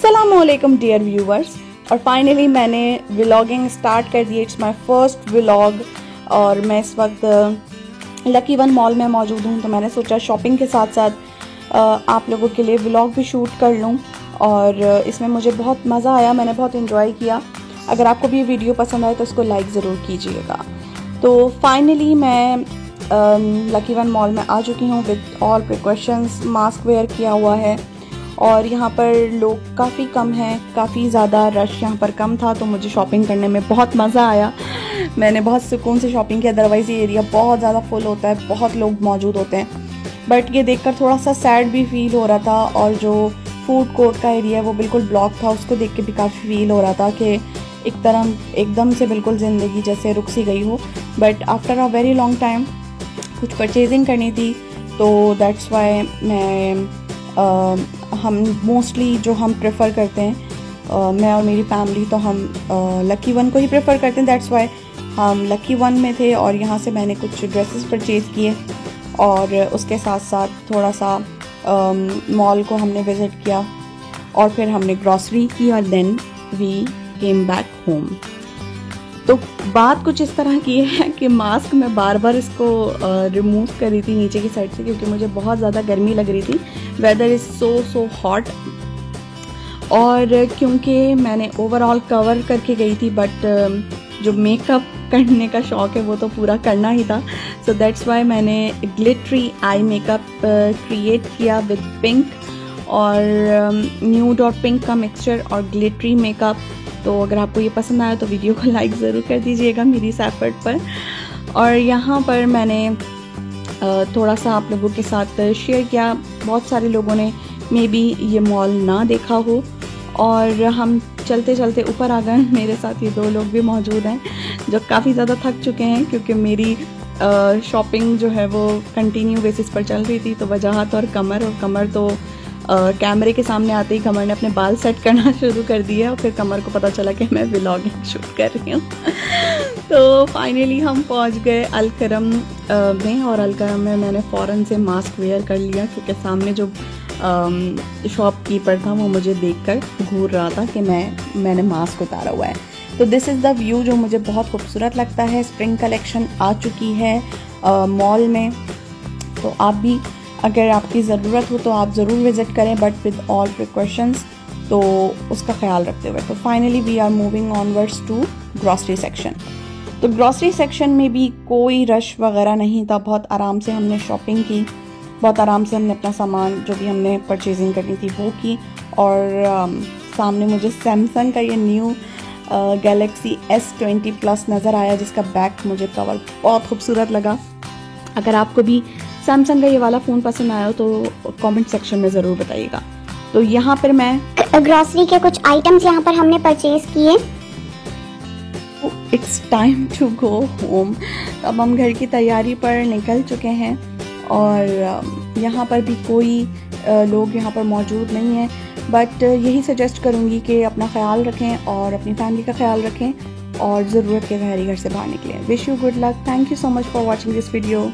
अस्सलामुअलैकुम dear viewers. और finally मैंने व्लॉगिंग स्टार्ट कर दी। इट्स माय फर्स्ट व्लॉग और मैं इस वक्त लकी वन मॉल में मौजूद हूँ। तो मैंने सोचा शॉपिंग के साथ साथ आप लोगों के लिए व्लॉग भी शूट कर लूँ और इसमें मुझे बहुत मज़ा आया, मैंने बहुत इन्जॉय किया। अगर आपको भी ये वीडियो पसंद आए तो इसको लाइक ज़रूर कीजिएगा। तो फाइनली मैं लकी वन मॉल में आ चुकी हूँ with all precautions, mask wear किया हुआ है और यहाँ पर लोग काफ़ी कम हैं, काफ़ी ज़्यादा रश यहाँ पर कम था। तो मुझे शॉपिंग करने में बहुत मज़ा आया, मैंने बहुत सुकून से शॉपिंग की। अदरवाइज़ ये एरिया बहुत ज़्यादा फुल होता है, बहुत लोग मौजूद होते हैं, बट ये देखकर थोड़ा सा सैड भी फील हो रहा था। और जो फूड कोर्ट का एरिया है वो बिल्कुल ब्लॉक था, उसको देख के भी काफ़ी फील हो रहा था कि एक तरह एकदम से बिल्कुल ज़िंदगी जैसे रुक सी गई हो। But after a very long time कुछ परचेजिंग करनी थी, तो दैट्स वाई हम मोस्टली जो हम प्रेफर करते हैं मैं और मेरी फैमिली, तो हम लकी वन को ही प्रेफर करते हैं। दैट्स वाई हम लकी वन में थे और यहाँ से मैंने कुछ ड्रेसेस परचेज़ किए और उसके साथ साथ थोड़ा सा मॉल को हमने विज़िट किया और फिर हमने ग्रॉसरी की और then we came back home. तो बात कुछ इस तरह की है कि मास्क मैं बार बार इसको रिमूव कर रही थी नीचे की साइड से, क्योंकि मुझे बहुत ज़्यादा गर्मी लग रही थी। वेदर इज़ सो हॉट और क्योंकि मैंने ओवरऑल कवर करके गई थी, बट जो मेकअप करने का शौक़ है वो तो पूरा करना ही था। सो दैट्स वाई मैंने ग्लिटरी आई मेकअप क्रिएट किया विद पिंक और न्यूड और पिंक का मिक्सचर और ग्लिटरी मेकअप। तो अगर आपको ये पसंद आया तो वीडियो को लाइक ज़रूर कर दीजिएगा मेरी इस एफर्ट पर। और यहाँ पर मैंने थोड़ा सा आप लोगों के साथ शेयर किया, बहुत सारे लोगों ने मे बी ये मॉल ना देखा हो और हम चलते चलते ऊपर आ गए। मेरे साथ ये दो लोग भी मौजूद हैं जो काफ़ी ज़्यादा थक चुके हैं, क्योंकि मेरी शॉपिंग जो है वो कंटिन्यू बेसिस पर चल रही थी। तो वजाहत और कमर तो कैमरे के सामने आते ही कमर ने अपने बाल सेट करना शुरू कर दिए और फिर कमर को पता चला कि मैं व्लॉगिंग शूट कर रही हूँ। तो फाइनली हम पहुँच गए अलकरम में और अलकरम में मैंने फ़ौरन से मास्क वेयर कर लिया, क्योंकि सामने जो शॉपकीपर था वो मुझे देखकर घूर रहा था कि मैंने मास्क उतारा हुआ है। तो दिस इज़ द व्यू जो मुझे बहुत खूबसूरत लगता है। स्प्रिंग कलेक्शन आ चुकी है मॉल में, तो आप भी अगर आपकी ज़रूरत हो तो आप ज़रूर विज़िट करें, बट विद ऑल प्रिकॉशंस, तो उसका ख्याल रखते हुए। तो finally we are moving onwards to grocery section. तो ग्रॉसरी सेक्शन में भी कोई रश वगैरह नहीं था, बहुत आराम से हमने शॉपिंग की, बहुत आराम से हमने अपना सामान जो भी हमने परचेजिंग करनी थी वो की। और सामने मुझे सैमसंग का ये न्यू गैलेक्सी S20 प्लस नज़र आया, जिसका बैक मुझे कवर बहुत खूबसूरत लगा। अगर आपको भी सैमसंग का ये वाला फ़ोन पसंद आया तो कमेंट सेक्शन में ज़रूर बताइएगा। तो यहाँ पर मैं ग्रॉसरी के कुछ आइटम्स यहाँ पर हमने परचेज किए। It's time to go home. अब हम घर की तैयारी पर निकल चुके हैं और यहाँ पर भी कोई लोग यहाँ पर मौजूद नहीं हैं, बट यही सजेस्ट करूँगी कि अपना ख्याल रखें और अपनी फैमिली का ख्याल रखें और ज़रूरत के घर से बाहर निकलें। Wish you good luck. Thank you so much for watching this video.